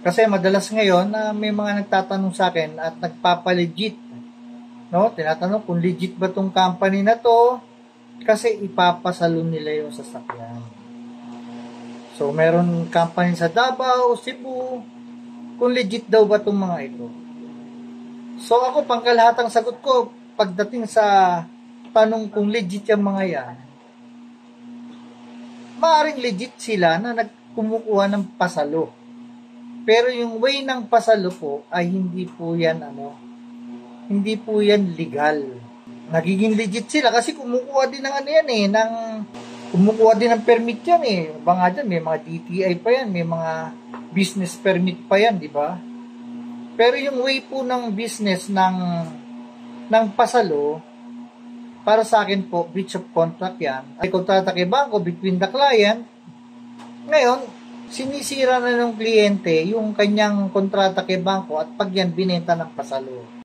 Kasi madalas ngayon na may mga nagtatanong sa akin at nagpapalegit, no? Tinatanong kung legit ba tong company na to kasi ipapasalo nila yung sasakyan. So, meron company sa Davao, Cebu, kung legit daw ba tong mga ito. So, ako pangkalahatang sagot ko pagdating sa tanong kung legit yung mga yan, maaring legit sila na nagkumukuha ng pasalo. Pero yung way ng pasalo po ay hindi po yan hindi po yan legal. Nagiging legit sila kasi kumukuha din ng kumukuha din ng permit yan eh. Baka dyan, may mga DTI pa yan, may mga business permit pa yan, di ba? Pero yung way po ng business ng pasalo, para sa akin po, breach of contract yan. Ay kontrata kay bangko between the client. Ngayon, sinisira na ng kliyente yung kanyang kontrata kay bangko at pag yan binenta ng pasalo.